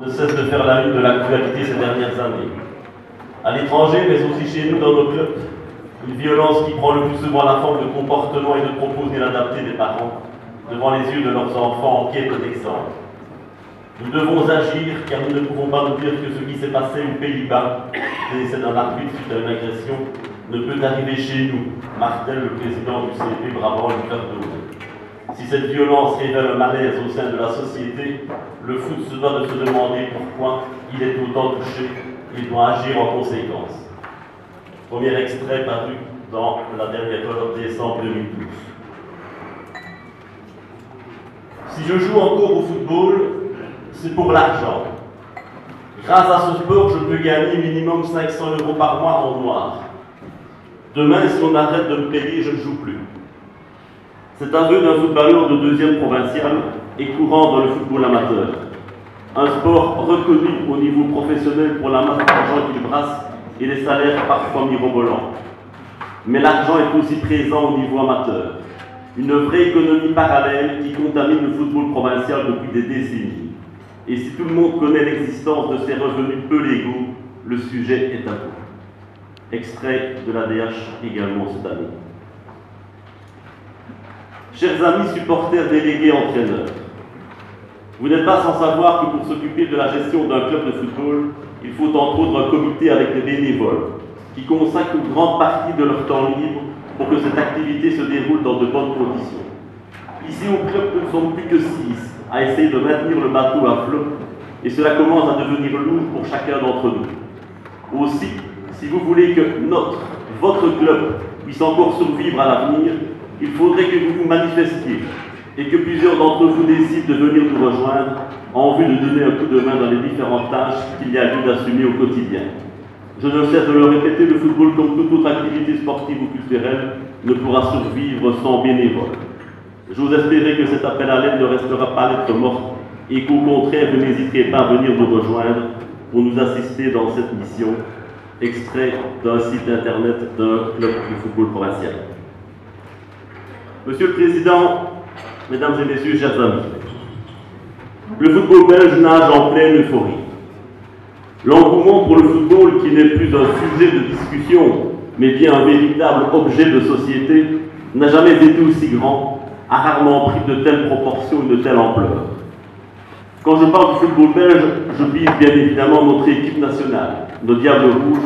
ne cesse de faire la une de l'actualité ces dernières années. À l'étranger, mais aussi chez nous dans nos clubs, une violence qui prend le plus souvent la forme de comportements et de propos inadaptés des parents devant les yeux de leurs enfants en quête d'exemple. Nous devons agir car nous ne pouvons pas nous dire que ce qui s'est passé aux Pays-Bas, décès d'un arbitre suite à une agression, ne peut arriver chez nous, martèle le président du CFP Brabant, Lucas Dole. Si cette violence révèle un malaise au sein de la société, le foot se doit de se demander pourquoi il est autant touché et doit agir en conséquence. Premier extrait paru dans la dernière colonne décembre 2012. Si je joue encore au football, c'est pour l'argent. Grâce à ce sport, je peux gagner minimum 500 € par mois en noir. Demain, si on arrête de me payer, je ne joue plus. Cet aveu d'un footballeur de deuxième provincial est courant dans le football amateur. Un sport reconnu au niveau professionnel pour la masse d'argent qu'il brasse et les salaires parfois mirobolants. Mais l'argent est aussi présent au niveau amateur. Une vraie économie parallèle qui contamine le football provincial depuis des décennies. Et si tout le monde connaît l'existence de ces revenus peu légaux, le sujet est tabou. Extrait de l'ADH également cette année. Chers amis supporters, délégués, entraîneurs, vous n'êtes pas sans savoir que pour s'occuper de la gestion d'un club de football, il faut entre autres un comité avec des bénévoles qui consacrent une grande partie de leur temps libre pour que cette activité se déroule dans de bonnes conditions. Ici au club, nous ne sommes plus que 6 à essayer de maintenir le bateau à flot et cela commence à devenir lourd pour chacun d'entre nous. Aussi, si vous voulez que votre club puisse encore survivre à l'avenir, il faudrait que vous vous manifestiez et que plusieurs d'entre vous décident de venir nous rejoindre en vue de donner un coup de main dans les différentes tâches qu'il y a lieu d'assumer au quotidien. Je ne cesse de le répéter, le football, comme toute autre activité sportive ou culturelle, ne pourra survivre sans bénévoles. J'ose espérer que cet appel à l'aide ne restera pas lettre morte et qu'au contraire, vous n'hésiterez pas à venir nous rejoindre pour nous assister dans cette mission. Extrait d'un site internet d'un club de football provincial. Monsieur le Président, Mesdames et Messieurs, chers amis, le football belge nage en pleine euphorie. L'engouement pour le football, qui n'est plus un sujet de discussion, mais bien un véritable objet de société, n'a jamais été aussi grand, a rarement pris de telles proportions et de telle ampleur. Quand je parle du football belge, je vise bien évidemment notre équipe nationale, nos Diables Rouges,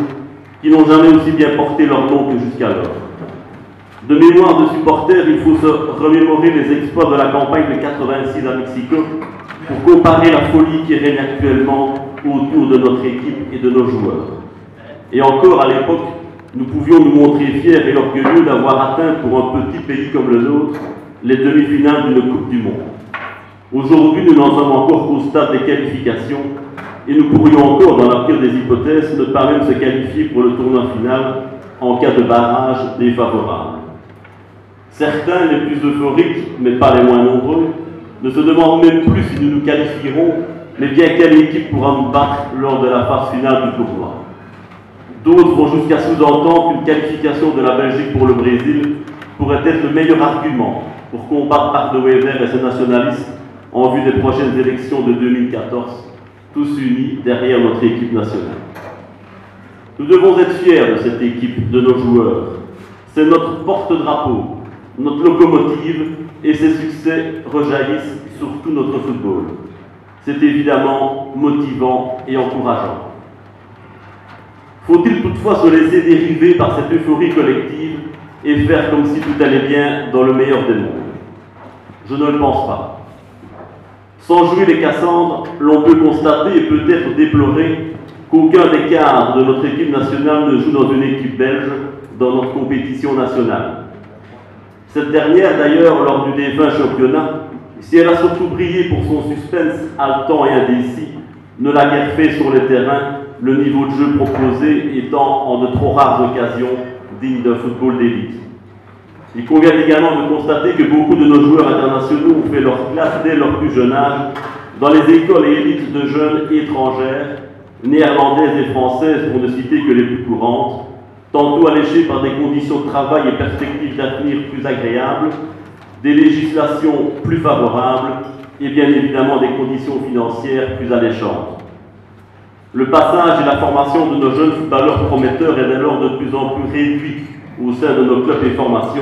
qui n'ont jamais aussi bien porté leur nom que jusqu'alors. De mémoire de supporters, il faut se remémorer les exploits de la campagne de 86 à Mexico pour comparer la folie qui règne actuellement autour de notre équipe et de nos joueurs. Et encore à l'époque, nous pouvions nous montrer fiers et orgueilleux d'avoir atteint pour un petit pays comme le nôtre les demi-finales d'une Coupe du Monde. Aujourd'hui, nous n'en sommes encore qu'au stade des qualifications et nous pourrions encore, dans la pire des hypothèses, ne pas même se qualifier pour le tournoi final en cas de barrage défavorable. Certains, les plus euphoriques, mais pas les moins nombreux, ne se demandent même plus si nous nous qualifierons, mais bien quelle équipe pourra nous battre lors de la phase finale du tournoi. D'autres vont jusqu'à sous-entendre qu'une qualification de la Belgique pour le Brésil pourrait être le meilleur argument pour combattre Ardo Wever et ses nationalistes en vue des prochaines élections de 2014, tous unis derrière notre équipe nationale. Nous devons être fiers de cette équipe, de nos joueurs. C'est notre porte-drapeau, notre locomotive, et ses succès rejaillissent sur tout notre football. C'est évidemment motivant et encourageant. Faut-il toutefois se laisser dériver par cette euphorie collective et faire comme si tout allait bien dans le meilleur des mondes? Je ne le pense pas. Sans jouer les Cassandres, l'on peut constater et peut-être déplorer qu'aucun des cadres de notre équipe nationale ne joue dans une équipe belge dans notre compétition nationale. Cette dernière, d'ailleurs, lors du défunt championnat, si elle a surtout brillé pour son suspense haletant et indécis, ne l'a guère fait sur les terrains, le niveau de jeu proposé étant en de trop rares occasions digne d'un football d'élite. Il convient également de constater que beaucoup de nos joueurs internationaux ont fait leur classe dès leur plus jeune âge dans les écoles et élites de jeunes étrangères, néerlandaises et françaises pour ne citer que les plus courantes, tantôt alléchées par des conditions de travail et perspectives d'avenir plus agréables, des législations plus favorables et bien évidemment des conditions financières plus alléchantes. Le passage et la formation de nos jeunes footballeurs prometteurs est alors de plus en plus réduit au sein de nos clubs et formations,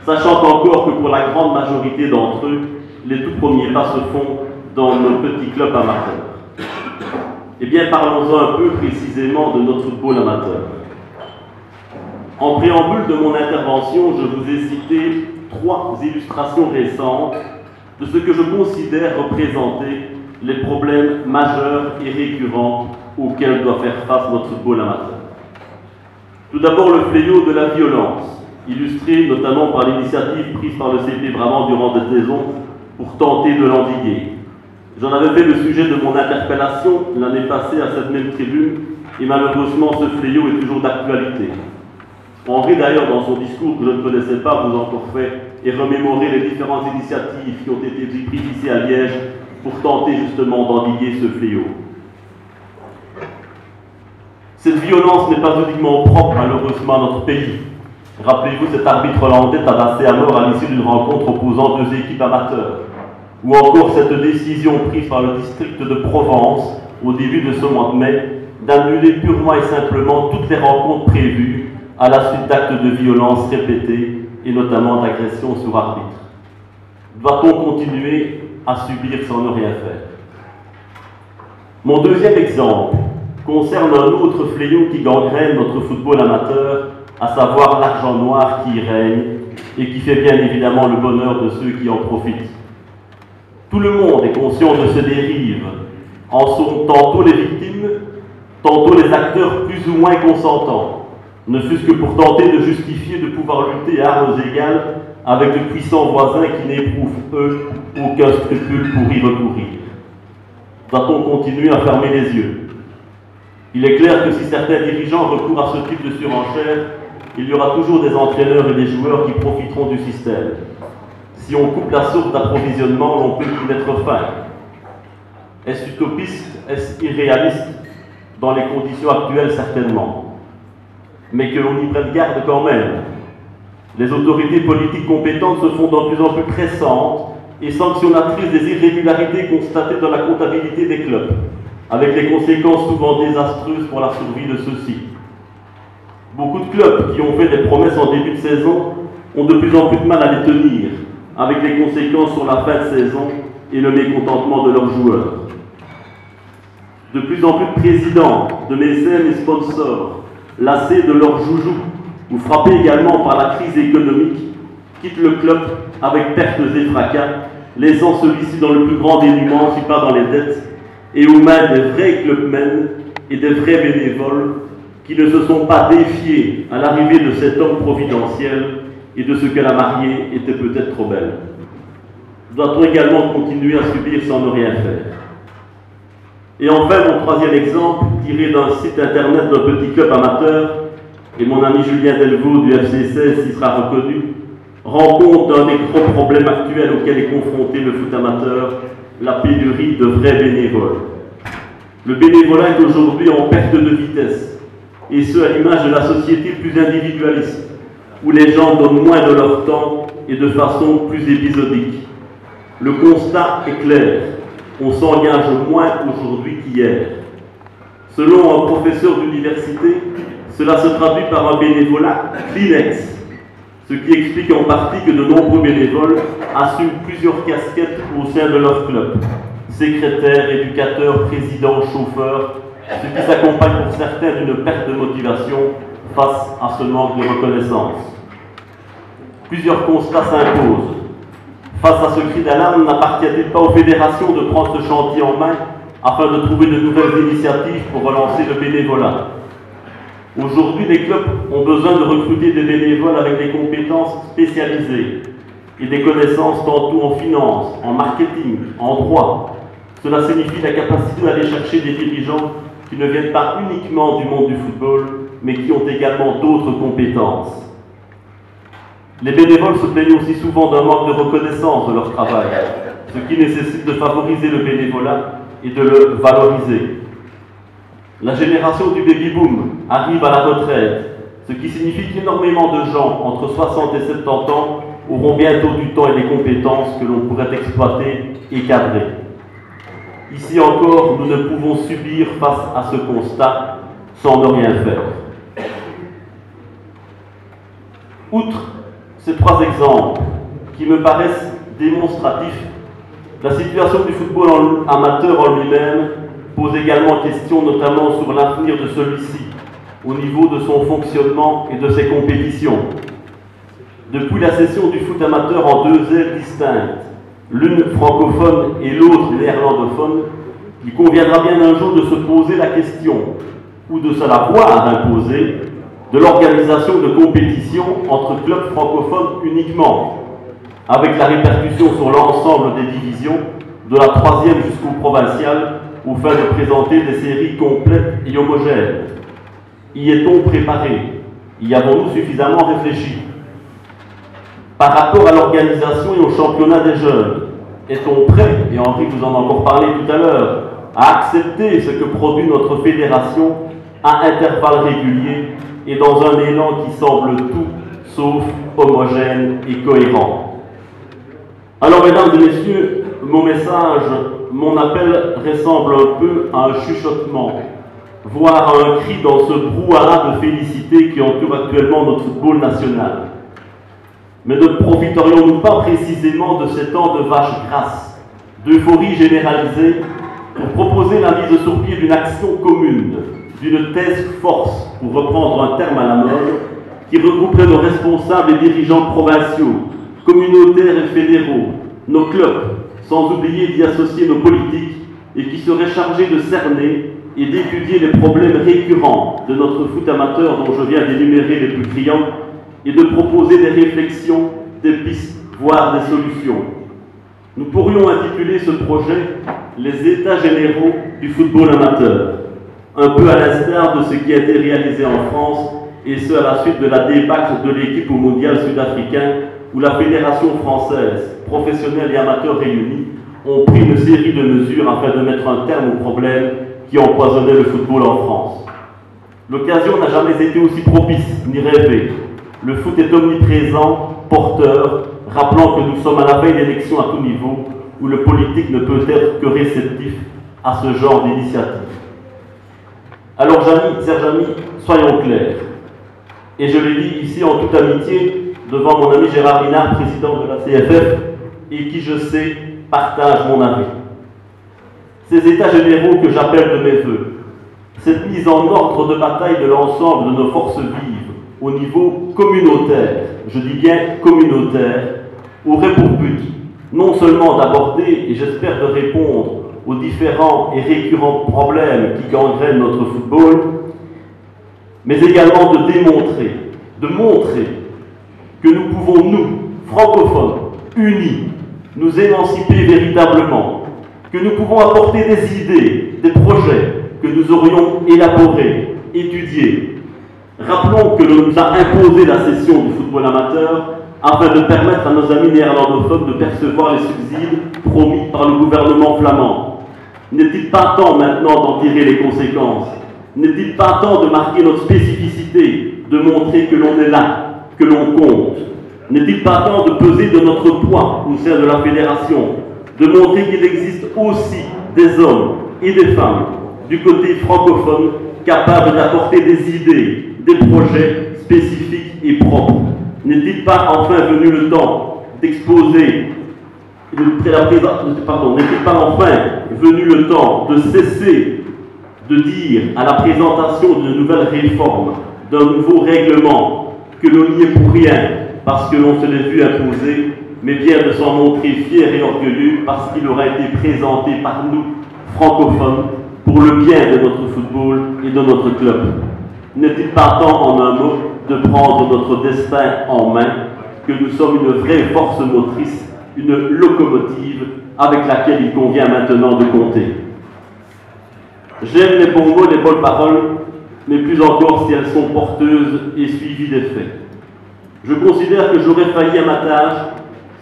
sachant encore que pour la grande majorité d'entre eux, les tout premiers pas se font dans nos petits clubs amateurs. Eh bien, parlons-en un peu précisément de notre football amateur. En préambule de mon intervention, je vous ai cité 3 illustrations récentes de ce que je considère représenter les problèmes majeurs et récurrents auxquels doit faire face notre football amateur. Tout d'abord, le fléau de la violence, illustré notamment par l'initiative prise par le CP Brabant durant cette saison pour tenter de l'endiguer. J'en avais fait le sujet de mon interpellation l'année passée à cette même tribune, et malheureusement ce fléau est toujours d'actualité. Henri d'ailleurs, dans son discours que je ne connaissais pas, vous a encore fait et remémorer les différentes initiatives qui ont été prises ici à Liège pour tenter justement d'endiguer ce fléau. Cette violence n'est pas uniquement propre malheureusement à notre pays. Rappelez-vous cet arbitre hollandais tabassé à mort à l'issue d'une rencontre opposant 2 équipes amateurs. Ou encore cette décision prise par le district de Provence au début de ce mois de mai d'annuler purement et simplement toutes les rencontres prévues à la suite d'actes de violence répétés et notamment d'agressions sur arbitre. Doit-on continuer à subir sans ne rien faire? Mon deuxième exemple concerne un autre fléau qui gangrène notre football amateur, à savoir l'argent noir qui y règne et qui fait bien évidemment le bonheur de ceux qui en profitent. Tout le monde est conscient de ces dérives, en sont tantôt les victimes, tantôt les acteurs plus ou moins consentants, ne fût-ce que pour tenter de justifier de pouvoir lutter à armes égales avec de puissants voisins qui n'éprouvent, eux, aucun scrupule pour y recourir. Doit-on continuer à fermer les yeux? Il est clair que si certains dirigeants recourent à ce type de surenchère, il y aura toujours des entraîneurs et des joueurs qui profiteront du système. Si on coupe la source d'approvisionnement, on peut y mettre fin. Est-ce utopiste? Est-ce irréaliste? Dans les conditions actuelles, certainement. Mais que l'on y prenne garde quand même. Les autorités politiques compétentes se font de plus en plus pressantes et sanctionnatrices des irrégularités constatées dans la comptabilité des clubs, avec des conséquences souvent désastreuses pour la survie de ceux-ci. Beaucoup de clubs qui ont fait des promesses en début de saison ont de plus en plus de mal à les tenir, avec les conséquences sur la fin de saison et le mécontentement de leurs joueurs. De plus en plus de présidents, de mécènes et sponsors, lassés de leurs joujoux ou frappés également par la crise économique, quittent le club avec pertes et fracas, laissant celui-ci dans le plus grand dénuement, si pas dans les dettes, et aux mains des vrais clubmen et des vrais bénévoles qui ne se sont pas défiés à l'arrivée de cet homme providentiel et de ce que la mariée était peut-être trop belle. Doit-on également continuer à subir sans ne rien faire? Et enfin, mon troisième exemple, tiré d'un site internet d'un petit club amateur, et mon ami Julien Delvaux du FC16 s'y sera reconnu, rend compte d'un des gros problèmes actuels auxquels est confronté le foot amateur, la pénurie de vrais bénévoles. Le bénévolat est aujourd'hui en perte de vitesse, et ce à l'image de la société plus individualiste, où les gens donnent moins de leur temps et de façon plus épisodique. Le constat est clair, on s'engage moins aujourd'hui qu'hier. Selon un professeur d'université, cela se traduit par un bénévolat Kleenex, ce qui explique en partie que de nombreux bénévoles assument plusieurs casquettes au sein de leur club. Secrétaire, éducateur, président, chauffeur, ce qui s'accompagne pour certains d'une perte de motivation face à ce manque de reconnaissance. Plusieurs constats s'imposent. Face à ce cri d'alarme, n'appartient-il pas aux fédérations de prendre ce chantier en main afin de trouver de nouvelles initiatives pour relancer le bénévolat? Aujourd'hui, les clubs ont besoin de recruter des bénévoles avec des compétences spécialisées et des connaissances tantôt en finance, en marketing, en droit. Cela signifie la capacité d'aller chercher des dirigeants qui ne viennent pas uniquement du monde du football, mais qui ont également d'autres compétences. Les bénévoles se plaignent aussi souvent d'un manque de reconnaissance de leur travail, ce qui nécessite de favoriser le bénévolat et de le valoriser. La génération du baby-boom arrive à la retraite, ce qui signifie qu'énormément de gens entre 60 et 70 ans auront bientôt du temps et des compétences que l'on pourrait exploiter et cadrer. Ici encore, nous ne pouvons subir face à ce constat sans ne rien faire. Outre ces trois exemples qui me paraissent démonstratifs, la situation du football amateur en lui-même pose également question, notamment sur l'avenir de celui-ci, au niveau de son fonctionnement et de ses compétitions. Depuis la cession du foot amateur en deux aires distinctes, l'une francophone et l'autre néerlandophone, il conviendra bien un jour de se poser la question, ou de se la voir imposer, de l'organisation de compétitions entre clubs francophones uniquement, avec la répercussion sur l'ensemble des divisions, de la troisième jusqu'au provincial, au fin de présenter des séries complètes et homogènes. Y est-on préparé? Y avons-nous suffisamment réfléchi? Par rapport à l'organisation et au championnat des jeunes, est-on prêt, et Henri vous en a encore parlé tout à l'heure, à accepter ce que produit notre fédération à intervalles réguliers et dans un élan qui semble tout sauf homogène et cohérent? Alors, mesdames et messieurs, mon message, mon appel ressemble un peu à un chuchotement, voire à un cri dans ce brouhaha de félicité qui entoure actuellement notre football national. Mais ne profiterions-nous pas précisément de ces temps de vache grasse, d'euphorie généralisée, pour proposer la mise sur pied d'une action commune, d'une task force, pour reprendre un terme à la mode, qui regrouperait nos responsables et dirigeants provinciaux, communautaires et fédéraux, nos clubs, sans oublier d'y associer nos politiques, et qui serait chargé de cerner et d'étudier les problèmes récurrents de notre foot amateur dont je viens d'énumérer les plus criants, et de proposer des réflexions, des pistes, voire des solutions. Nous pourrions intituler ce projet « Les États généraux du football amateur », un peu à l'instar de ce qui a été réalisé en France, et ce à la suite de la débâcle de l'équipe au mondial sud-africain, où la Fédération française, professionnelle et amateur réunis, ont pris une série de mesures afin de mettre un terme aux problèmes qui empoisonnaient le football en France. L'occasion n'a jamais été aussi propice ni rêvée. Le foot est omniprésent, porteur, rappelant que nous sommes à la veille d'élections à tout niveau, où le politique ne peut être que réceptif à ce genre d'initiative. Alors, chers amis, soyons clairs. Et je l'ai dit ici en toute amitié, devant mon ami Gérard Linard, président de la CFF, et qui, je sais, partage mon avis. Ces états généraux que j'appelle de mes voeux, cette mise en ordre de bataille de l'ensemble de nos forces vives, au niveau communautaire, je dis bien communautaire, aurait pour but non seulement d'aborder, et j'espère de répondre aux différents et récurrents problèmes qui gangrènent notre football, mais également de montrer que nous pouvons, nous, francophones, unis, nous émanciper véritablement, que nous pouvons apporter des idées, des projets que nous aurions élaborés, étudiés. Rappelons que l'on nous a imposé la cession du football amateur afin de permettre à nos amis néerlandophones de percevoir les subsides promis par le gouvernement flamand. N'est-il pas temps maintenant d'en tirer les conséquences? N'est-il pas temps de marquer notre spécificité, de montrer que l'on est là, que l'on compte? N'est-il pas temps de peser de notre poids au sein de la fédération, de montrer qu'il existe aussi des hommes et des femmes du côté francophone capables d'apporter des idées, des projets spécifiques et propres? N'est-il pas enfin venu le temps d'exposer, n'est-il pas enfin venu le temps de cesser de dire à la présentation d'une nouvelle réforme, d'un nouveau règlement, que l'on n'y est pour rien parce que l'on se l'est vu imposer, mais bien de s'en montrer fier et orgueilleux parce qu'il aura été présenté par nous, francophones, pour le bien de notre football et de notre club? N'est-il pas temps, en un mot, de prendre notre destin en main, que nous sommes une vraie force motrice, une locomotive avec laquelle il convient maintenant de compter? J'aime les bons mots, les bonnes paroles, mais plus encore si elles sont porteuses et suivies des faits. Je considère que j'aurais failli à ma tâche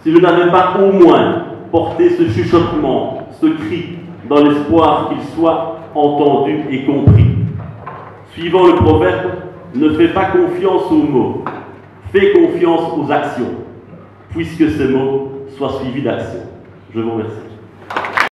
si je n'avais pas au moins porté ce chuchotement, ce cri, dans l'espoir qu'il soit entendu et compris. Suivant le proverbe, ne fais pas confiance aux mots, fais confiance aux actions, puisque ces mots soient suivis d'actions. Je vous remercie.